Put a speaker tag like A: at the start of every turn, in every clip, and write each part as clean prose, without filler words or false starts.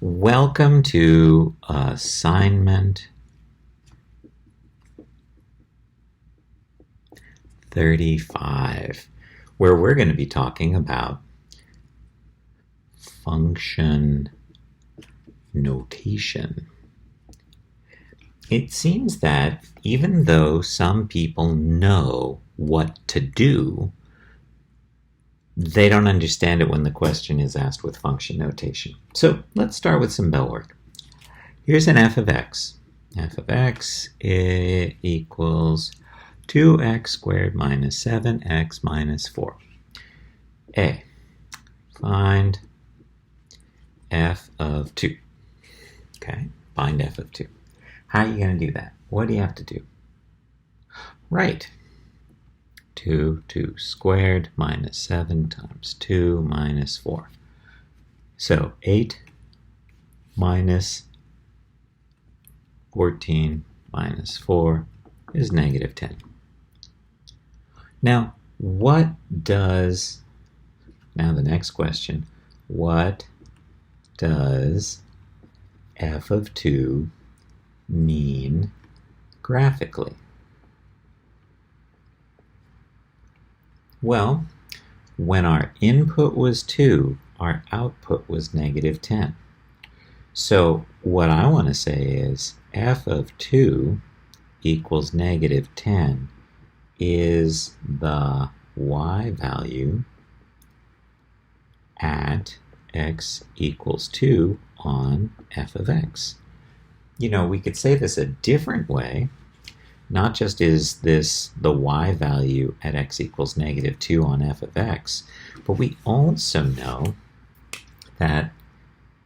A: Welcome to assignment 35, where we're going to be talking about function notation. It seems that even though some people know what to do, they don't understand it when the question is asked with function notation. So let's start with some bell work. Here's an f of x. F of x equals 2x squared minus 7x minus 4. A. Find f of 2. Okay, find f of 2. How are you going to do that? What do you have to do? Right. 2 squared minus 7 times 2 minus 4. So 8 minus 14 minus 4 is negative 10. Now the next question, what does f of 2 mean graphically? Well, when our input was 2, our output was negative 10. So what I want to say is f of 2 equals negative 10 is the y value at x equals 2 on f of x. You know, we could say this a different way. Not just is this the y value at x equals negative 2 on f of x, but we also know that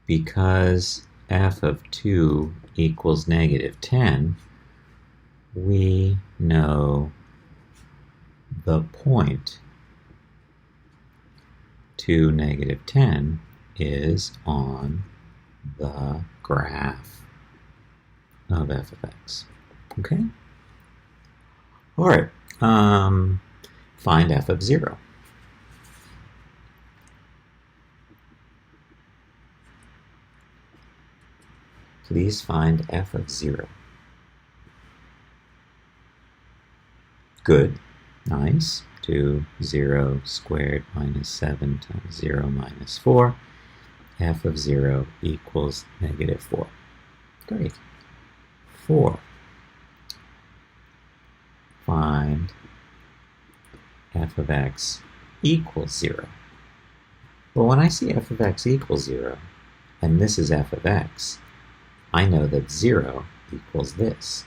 A: because f of 2 equals negative 10, we know the point to negative 10 is on the graph of f of x. Okay? All right, find f of 0. Please find f of 0. Good, nice. 0 squared minus 7 times 0 minus 4. F of 0 equals negative 4. Great. 4. Find f of x equals 0. Well, when I see f of x equals 0, and this is f of x, I know that 0 equals this.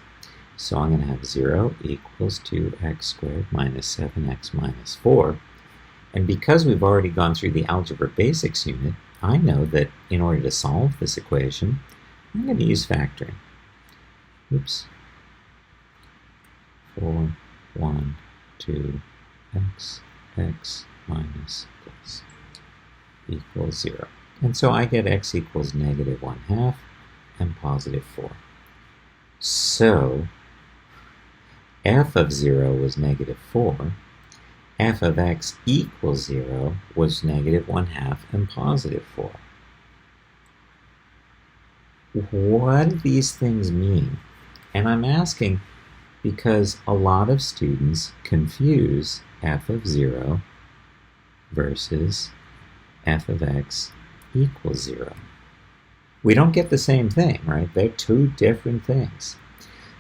A: So I'm going to have 0 equals 2x squared minus 7x minus 4. And because we've already gone through the Algebra Basics unit, I know that in order to solve this equation, I'm going to use factoring. Oops. 4, 1, 2, x minus this equals 0. And so I get x equals negative 1/2 and positive 4. So f of 0 was negative 4. F of x equals 0 was negative 1/2 and positive 4. What do these things mean? And I'm asking because a lot of students confuse f of 0 versus f of x equals 0. We don't get the same thing, right? They're two different things.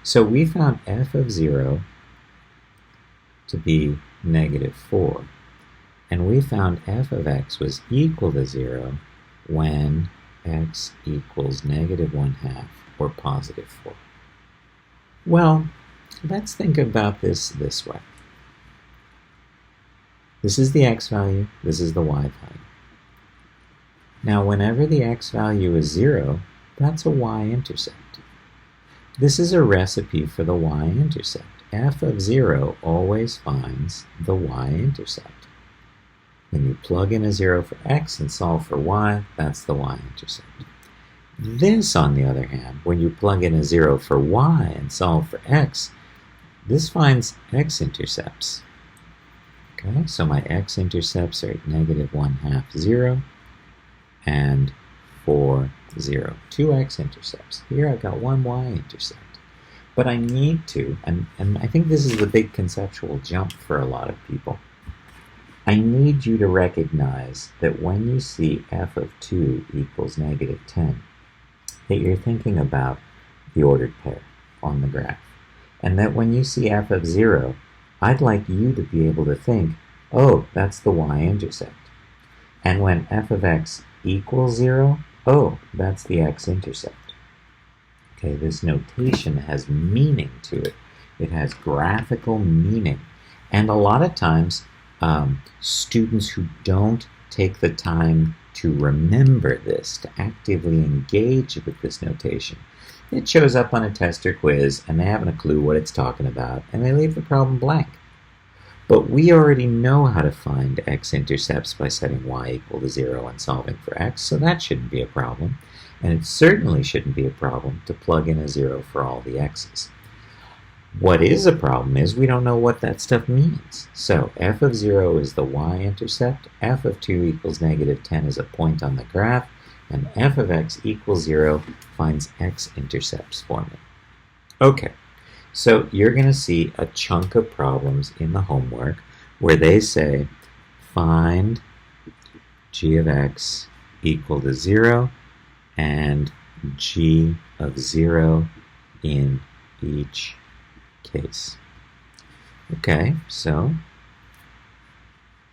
A: So we found f of 0 to be negative 4, and we found f of x was equal to 0 when x equals negative 1/2 or positive 4. Well, let's think about this way. This is the x value, this is the y value. Now, whenever the x value is 0, that's a y-intercept. This is a recipe for the y-intercept. F of 0 always finds the y-intercept. When you plug in a 0 for x and solve for y, that's the y-intercept. This, on the other hand, when you plug in a 0 for y and solve for x, this finds x-intercepts. Okay, so my x-intercepts are at negative 1/2, 0, and 4 0. Two x-intercepts. Here I've got one y-intercept. But I need to, and I think this is the big conceptual jump for a lot of people, I need you to recognize that when you see f of 2 equals negative 10, that you're thinking about the ordered pair on the graph. And that when you see f of 0, I'd like you to be able to think, oh, that's the y-intercept. And when f of x equals 0, oh, that's the x-intercept. Okay, this notation has meaning to it. It has graphical meaning. And a lot of times, students who don't take the time to remember this, to actively engage with this notation, it shows up on a test or quiz, and they haven't a clue what it's talking about, and they leave the problem blank. But we already know how to find x-intercepts by setting y equal to 0 and solving for x, so that shouldn't be a problem. And it certainly shouldn't be a problem to plug in a 0 for all the x's. What is a problem is we don't know what that stuff means. So f of 0 is the y-intercept, f of 2 equals negative 10 is a point on the graph, and f of x equals 0 finds x-intercepts for me. Okay, so you're going to see a chunk of problems in the homework where they say find g of x equal to 0 and g of 0 in each case. Okay, so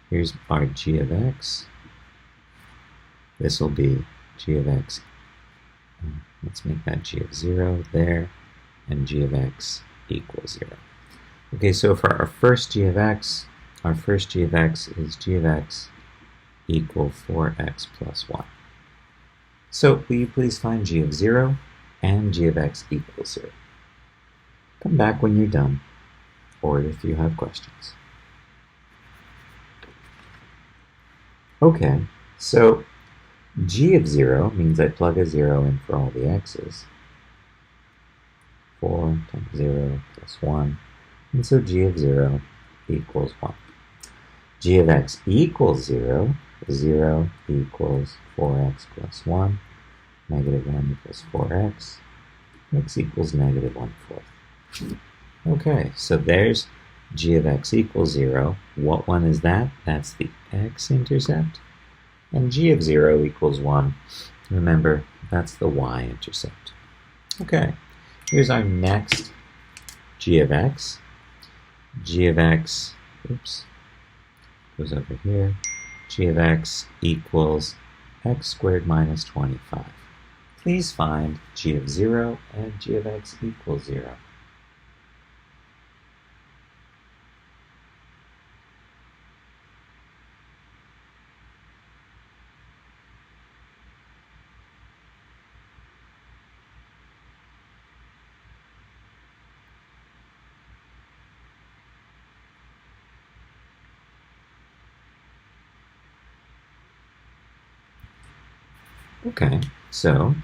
A: here's our g of x. This will be g of x. Let's make that g of 0 there, and g of x equals 0. Okay, so for our first g of x is g of x equal 4x plus 1. So will you please find g of 0 and g of x equals 0. Come back when you're done, or if you have questions. Okay, so g of 0 means I plug a 0 in for all the x's. 4 times 0 plus 1, and so g of 0 equals 1. G of x equals 0, 0 equals 4x plus 1, negative 1 equals 4x, x equals negative 1/4. Okay, so there's g of x equals 0. What one is that? That's the x-intercept. And g of 0 equals 1. Remember, that's the y-intercept. Okay, here's our next g of x. G of x, goes over here. G of x equals x squared minus 25. Please find g of 0 and g of x equals 0. Okay, so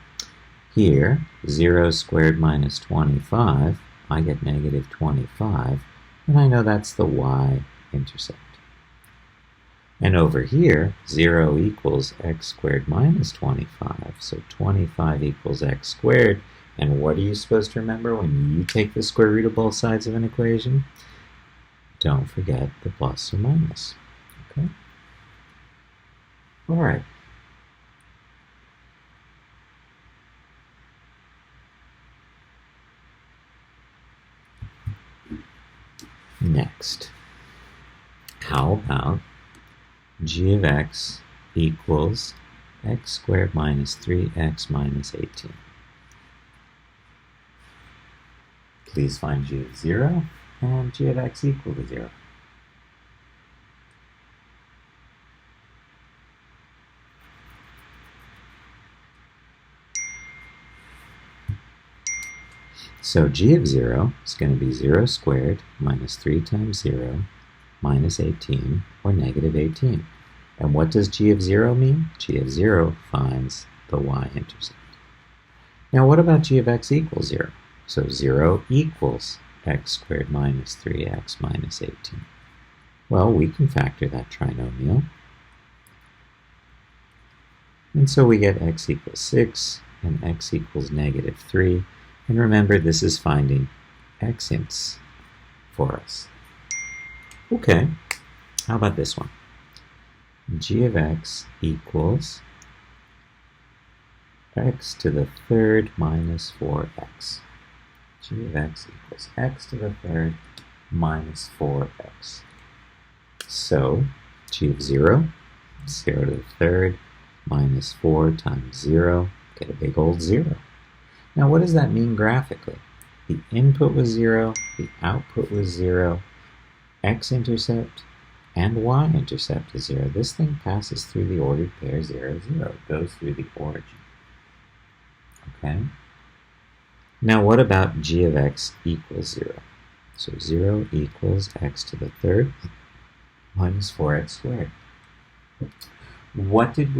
A: here, 0 squared minus 25, I get negative 25, and I know that's the y-intercept. And over here, 0 equals x squared minus 25, so 25 equals x squared, and what are you supposed to remember when you take the square root of both sides of an equation? Don't forget the plus or minus, okay? All right. Next, how about g of x equals x squared minus 3x minus 18? Please find g of 0 and g of x equal to 0. So g of 0 is going to be 0 squared minus 3 times 0 minus 18, or negative 18. And what does g of 0 mean? G of 0 finds the y-intercept. Now what about g of x equals 0? So 0 equals x squared minus 3x minus 18. Well, we can factor that trinomial. And so we get x equals 6, and x equals -3. And remember, this is finding x-ints for us. Okay, how about this one? G of x equals x to the third minus 4x. G of x equals x to the third minus 4x. So, g of 0, 0 to the third minus 4 times 0, get a big old 0. Now what does that mean graphically? The input was 0, the output was 0, x-intercept and y-intercept is 0. This thing passes through the ordered pair 0, 0. It goes through the origin. Okay? Now what about g of x equals 0? So 0 equals x to the third minus 4x squared. What did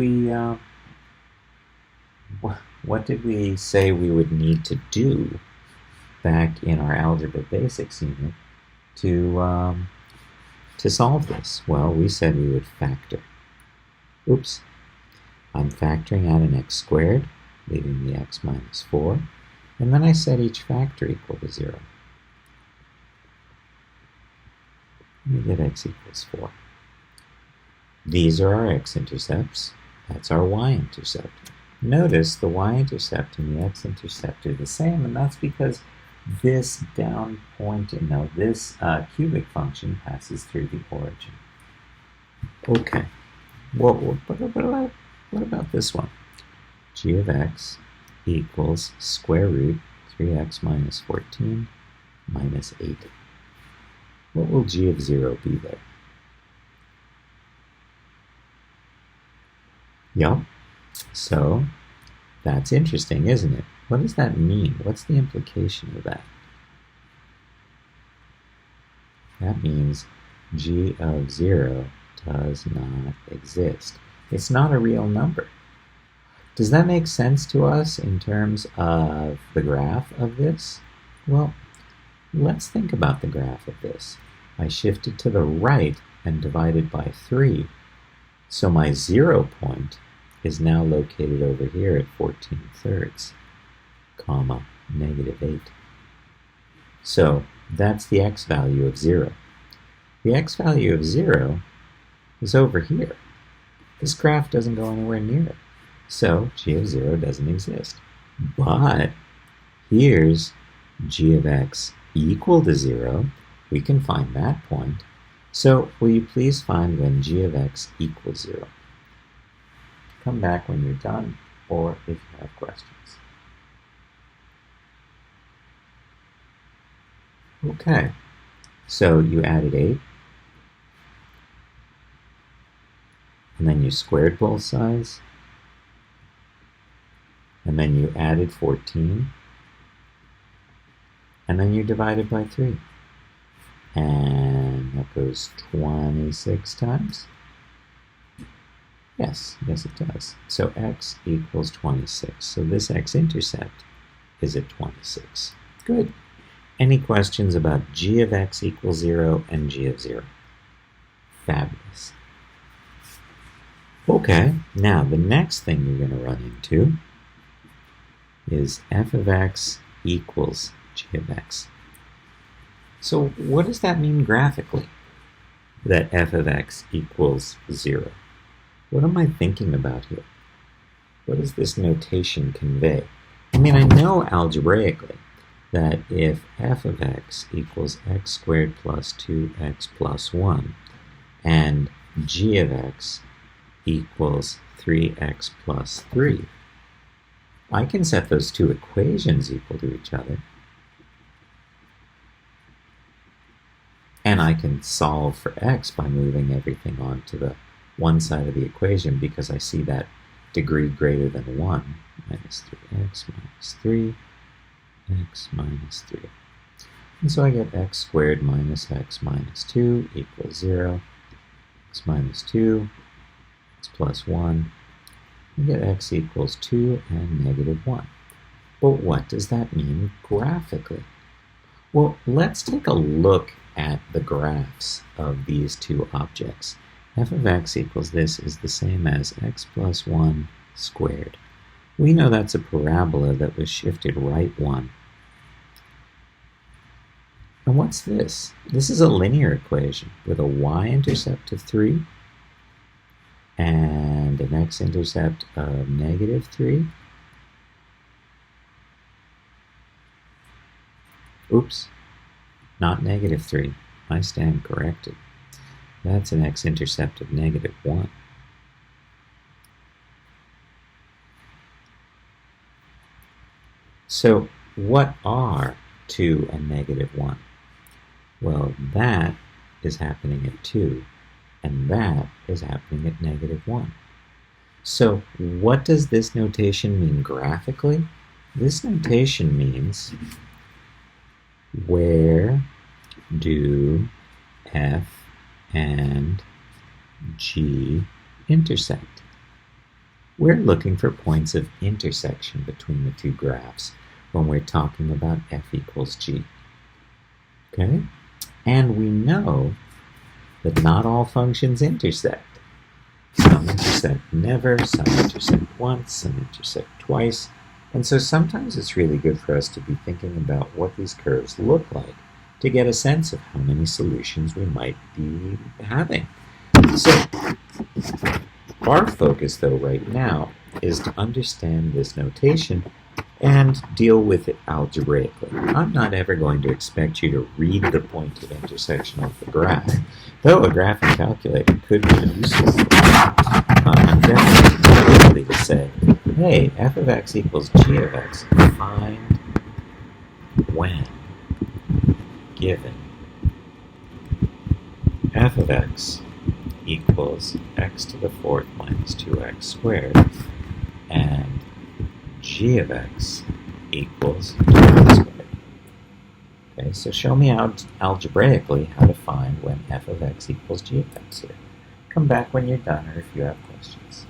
A: we say we would need to do back in our Algebra Basics unit to solve this? Well, we said we would factor. Oops. I'm factoring out an x squared, leaving the x minus 4. And then I set each factor equal to 0. Let me get x equals 4. These are our x-intercepts. That's our y-intercept. Notice the y-intercept and the x-intercept are the same, and that's because this down point, this cubic function passes through the origin. Okay. What about this one? G of x equals square root 3x minus 14 minus 8. What will g of 0 be there? Yep. So that's interesting, isn't it? What does that mean? What's the implication of that? That means g of 0 does not exist. It's not a real number. Does that make sense to us in terms of the graph of this? Well, let's think about the graph of this. I shifted to the right and divided by 3. So my 0 point is now located over here at 14/3, comma, -8. So that's the x value of 0. The x value of 0 is over here. This graph doesn't go anywhere near it. So g of 0 doesn't exist. But here's g of x equal to 0. We can find that point. So will you please find when g of x equals 0? Come back when you're done, or if you have questions. Okay, so you added 8, and then you squared both sides, and then you added 14, and then you divided by 3. And that goes 26 times. Yes, it does. So x equals 26. So this x-intercept is at 26. Good. Any questions about g of x equals 0 and g of 0? Fabulous. Okay, now the next thing you're going to run into is f of x equals g of x. So what does that mean graphically, that f of x equals 0? What am I thinking about here? What does this notation convey? I mean, I know algebraically that if f of x equals x squared plus 2x plus 1 and g of x equals 3x plus 3, I can set those two equations equal to each other. And I can solve for x by moving everything onto the one side of the equation because I see that degree greater than 1, minus 3x minus 3, x minus 3. And so I get x squared minus x minus 2 equals 0, x minus 2, x plus 1. I get x equals 2 and -1. But what does that mean graphically? Well, let's take a look at the graphs of these two objects. F of x equals this is the same as x plus 1 squared. We know that's a parabola that was shifted right 1. And what's this? This is a linear equation with a y-intercept of 3 and an x-intercept of -3. Oops, not -3. I stand corrected. That's an x-intercept of -1. So what are 2 and -1? Well, that is happening at 2, and that is happening at -1. So what does this notation mean graphically? This notation means, where do F and G intersect? We're looking for points of intersection between the two graphs when we're talking about F equals G. Okay? And we know that not all functions intersect. Some intersect never, some intersect once, some intersect twice. And so sometimes it's really good for us to be thinking about what these curves look like to get a sense of how many solutions we might be having. So our focus, though, right now is to understand this notation and deal with it algebraically. I'm not ever going to expect you to read the point of intersection of the graph, though a graphing calculator could be useful. I'm definitely likely to say, hey, f of x equals g of x, find when given f of x equals x to the 4th minus 2x squared, and g of x equals 2x squared. Okay, so show me out algebraically how to find when f of x equals g of x here. Come back when you're done, or if you have questions.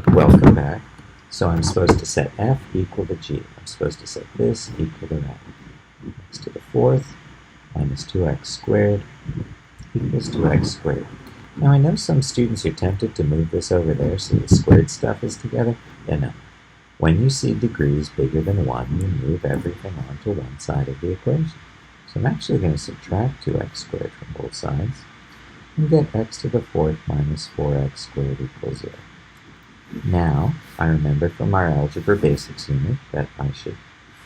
A: Welcome back. So I'm supposed to set f equal to g. I'm supposed to set this equal to that. X to the 4th minus 2x squared equals 2x squared. Now I know some students are tempted to move this over there so the squared stuff is together. Yeah, no. When you see degrees bigger than 1, you move everything onto one side of the equation. So I'm actually going to subtract 2x squared from both sides and get x to the 4th minus 4x squared equals 0. Now, I remember from our Algebra Basics unit that I should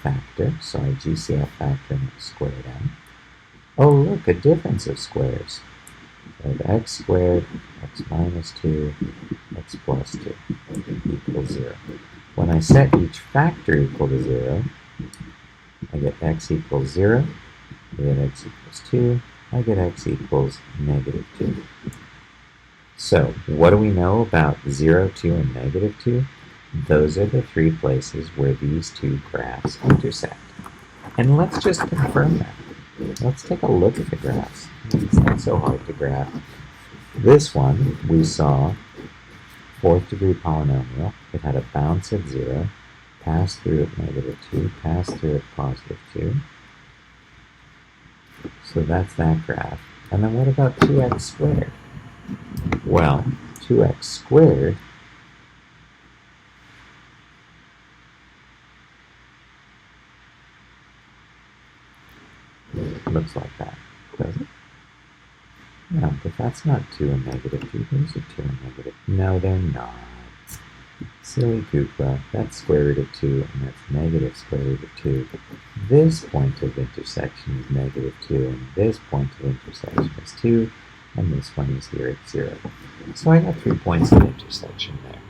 A: factor, so I GCF factor x squared out. Oh, look, a difference of squares. I have x squared, x minus 2, x plus 2 equals 0. When I set each factor equal to 0, I get x equals 0, I get x equals 2, I get x equals -2. So, what do we know about 0, 2, and -2? Those are the three places where these two graphs intersect. And let's just confirm that. Let's take a look at the graphs. It's not so hard to graph. This one, we saw 4th degree polynomial. It had a bounce at 0, pass through at -2, pass through at +2. So that's that graph. And then what about 2x squared? Well, 2x squared looks like that, does it? No, but that's not 2 and -2. Those are 2 and negative. No, they're not. Silly Koopa. That's square root of 2, and that's negative square root of 2. This point of intersection is -2, and this point of intersection is 2, and this one is here at 0. So I got 3 points of intersection there.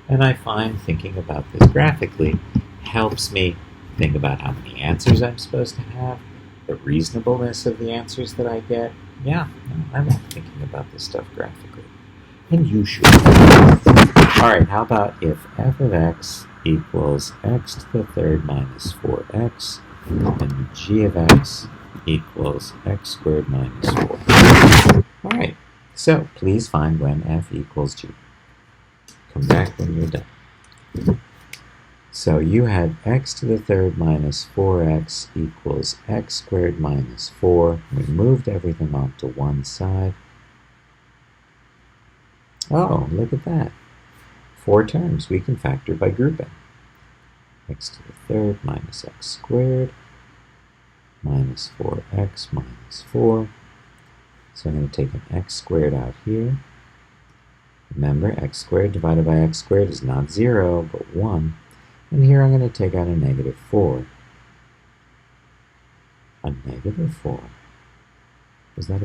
A: And I find thinking about this graphically helps me think about how many answers I'm supposed to have, the reasonableness of the answers that I get. Yeah, I like thinking about this stuff graphically. And you should. Alright, how about if f of x equals x to the 3rd minus 4x, and g of x equals x squared minus 4. Alright, so please find when f equals g. Come back when you're done. So you had x to the 3rd minus 4x equals x squared minus 4. We moved everything onto one side. Oh, look at that. 4 terms we can factor by grouping. X to the third minus x squared minus 4x minus 4. So I'm going to take an x squared out here. Remember, x squared divided by x squared is not 0, but 1. And here I'm going to take out a negative 4. A negative 4. Is that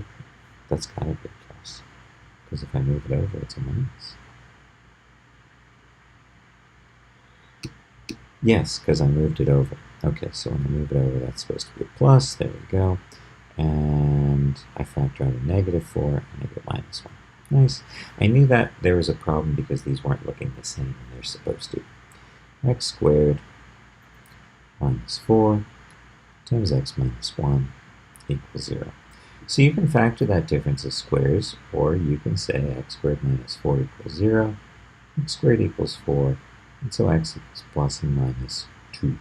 A: that's got to be a plus. Because if I move it over, it's a minus. Yes, because I moved it over. Okay, so when I move it over, that's supposed to be a plus. There we go. And I factor out a negative 4, and I get minus 1. Nice. I knew that there was a problem because these weren't looking the same, and they're supposed to. X squared minus 4 times x minus 1 equals 0. So you can factor that difference as squares, or you can say x squared minus 4 equals 0, x squared equals 4, and so x equals plus and minus 2.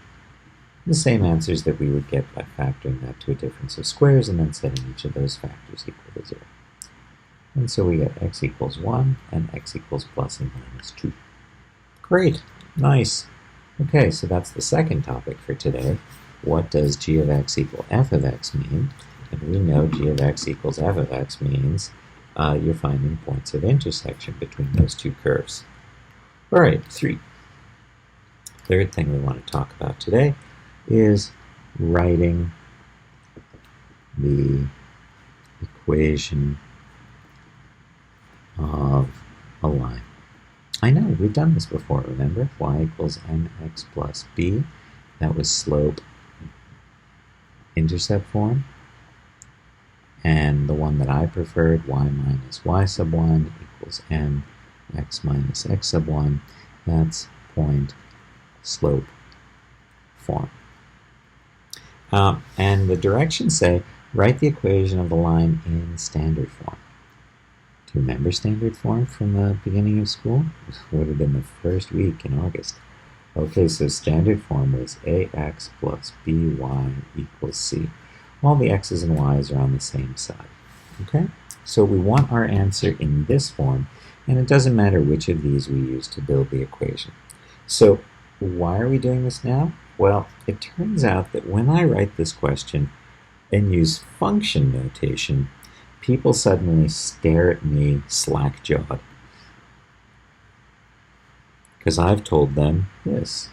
A: The same answers that we would get by factoring that to a difference of squares and then setting each of those factors equal to 0. And so we get x equals 1 and x equals plus and minus 2. Great. Nice. Okay, so that's the second topic for today. What does g of x equal f of x mean? And we know g of x equals f of x means you're finding points of intersection between those two curves. All right, 3. Third thing we want to talk about today is writing the equation of a line. I know, we've done this before, remember? Y equals mx plus b. That was slope-intercept form. And the one that I preferred, y minus y sub 1 equals mx minus x sub 1. That's point-slope form. And the directions say, write the equation of the line in standard form. Do you remember standard form from the beginning of school? It would have been the first week in August. Okay, so standard form was ax plus by equals c. All the x's and y's are on the same side. Okay, so we want our answer in this form, and it doesn't matter which of these we use to build the equation. So why are we doing this now? Well, it turns out that when I write this question and use function notation, people suddenly stare at me slack-jawed. Because I've told them this.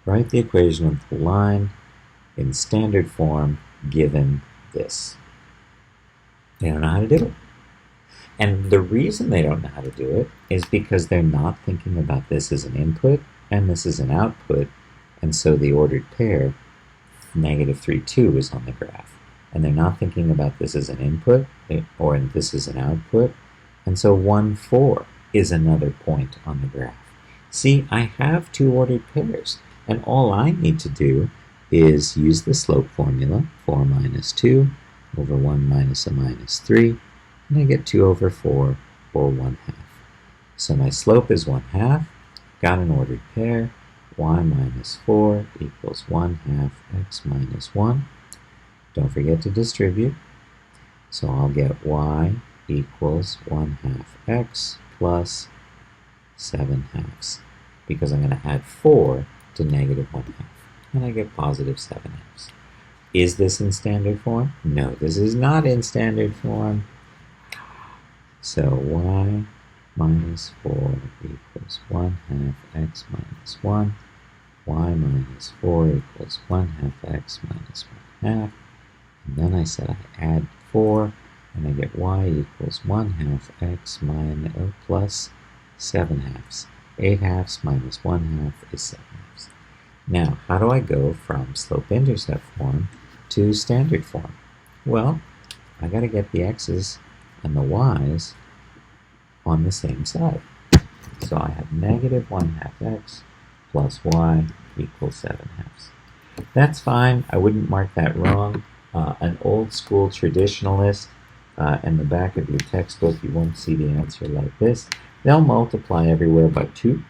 A: Write the equation of the line in standard form given this. They don't know how to do it. And the reason they don't know how to do it is because they're not thinking about this as an input and this is an output, and so the ordered pair, negative 3, 2, is on the graph. And they're not thinking about this as an input, or this is an output, and so 1, 4 is another point on the graph. See, I have two ordered pairs, and all I need to do is use the slope formula, 4 minus 2 over 1 minus a minus 3, and I get 2 over 4, or 1/2. So my slope is 1/2, got an ordered pair, y minus 4 equals 1/2 x minus 1. Don't forget to distribute, so I'll get y equals 1/2 x plus 7/2, because I'm going to add 4 to negative 1/2, and I get positive 7/2. Is this in standard form? No, this is not in standard form. So y minus 4 equals 1/2 x minus 1. Y minus 4 equals 1/2 x minus 1/2. And then I said I add 4, and I get y equals 1/2 x plus 7/2. 8/2 minus 1/2 is 7/2. Now, how do I go from slope-intercept form to standard form? Well, I got to get the x's and the y's on the same side. So I have negative 1/2 x plus y equals 7/2. That's fine. I wouldn't mark that wrong. An old school traditionalist, in the back of your textbook, you won't see the answer like this. They'll multiply everywhere but 2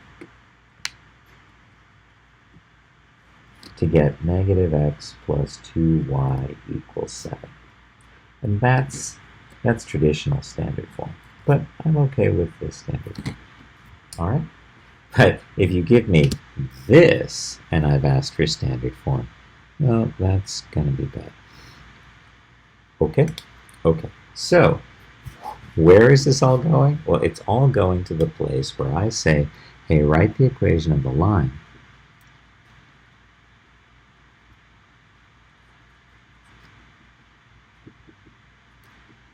A: to get negative x plus 2y equals 7. And that's traditional standard form. But I'm okay with this standard form. All right? But if you give me this, and I've asked for standard form, well, that's going to be bad. Okay? Okay. So, where is this all going? Well, it's all going to the place where I say, hey, write the equation of the line.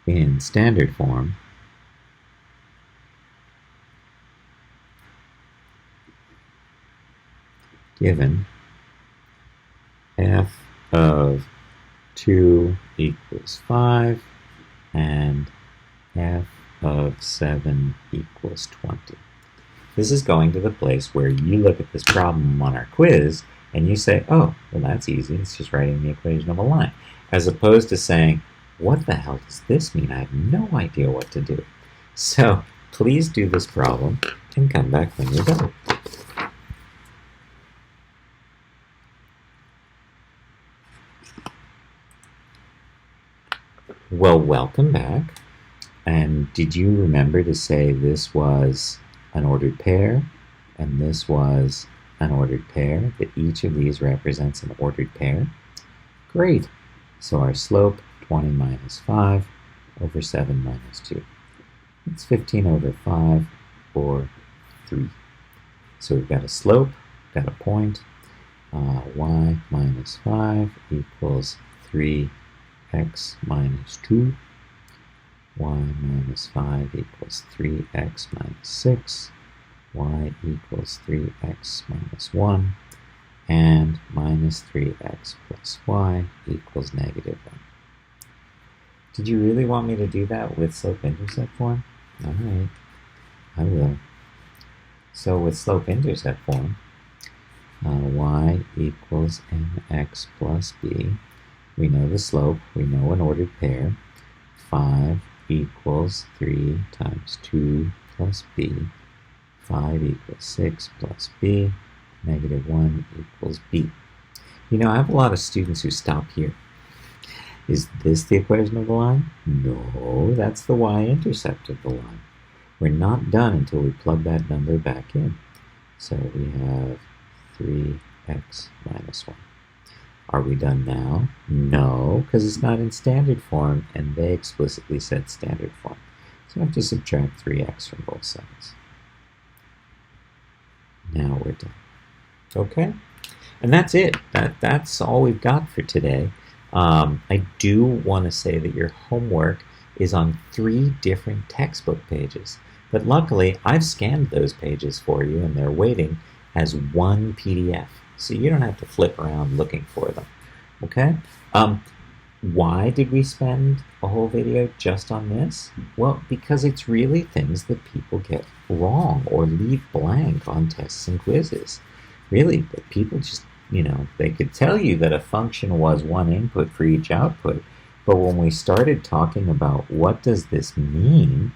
A: In standard form, given f of 2 equals 5 and f of 7 equals 20. This is going to the place where you look at this problem on our quiz and you say, oh, well, that's easy. It's just writing the equation of a line. As opposed to saying, what the hell does this mean? I have no idea what to do. So please do this problem and come back when you're done. Well, welcome back. And did you remember to say this was an ordered pair and this was an ordered pair, that each of these represents an ordered pair? Great. So our slope, 20 minus 5 over 7 minus 2. It's 15 over 5 or 3. So we've got a slope, got a point, y minus 5 equals 3x minus 2. Y minus 5 equals 3x minus 6. Y equals 3x minus 1. And minus 3x plus y equals negative 1. Did you really want me to do that with slope-intercept form? All right, I will. So with slope-intercept form, y equals mx plus b. We know the slope. We know an ordered pair. 5 equals 3 times 2 plus b. 5 equals 6 plus b. Negative 1 equals b. You know, I have a lot of students who stop here. Is this the equation of the line? No, that's the y-intercept of the line. We're not done until we plug that number back in. So we have 3x minus 1. Are we done now? No, because it's not in standard form, and they explicitly said standard form. So I have to subtract 3x from both sides. Now we're done. Okay? And that's it. That's all we've got for today. I do want to say that your homework is on 3 different textbook pages. But luckily, I've scanned those pages for you, and they're waiting as one PDF. So you don't have to flip around looking for them. Okay? Why did we spend a whole video just on this? Well, because it's really things that people get wrong or leave blank on tests and quizzes. Really, people just, they could tell you that a function was one input for each output, but when we started talking about what does this mean,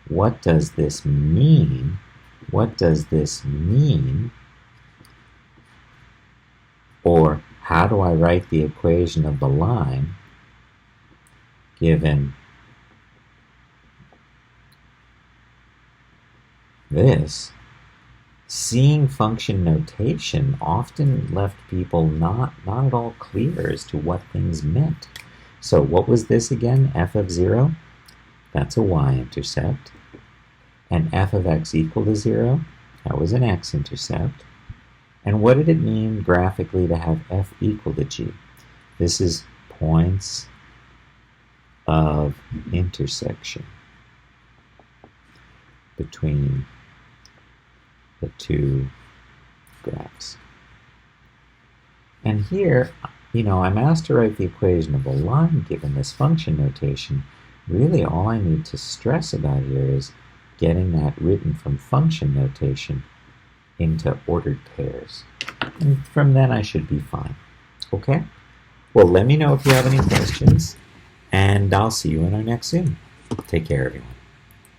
A: what does this mean, what does this mean, or how do I write the equation of the line given this, seeing function notation often left people not at all clear as to what things meant. So what was this again? F of 0? That's a y-intercept. And f of x equal to 0? That was an x-intercept. And what did it mean graphically to have f equal to g? This is points of intersection between the two graphs. And here, I'm asked to write the equation of a line given this function notation. Really, all I need to stress about here is getting that written from function notation into ordered pairs. And from then, I should be fine. Okay? Well, let me know if you have any questions, and I'll see you in our next Zoom. Take care, everyone.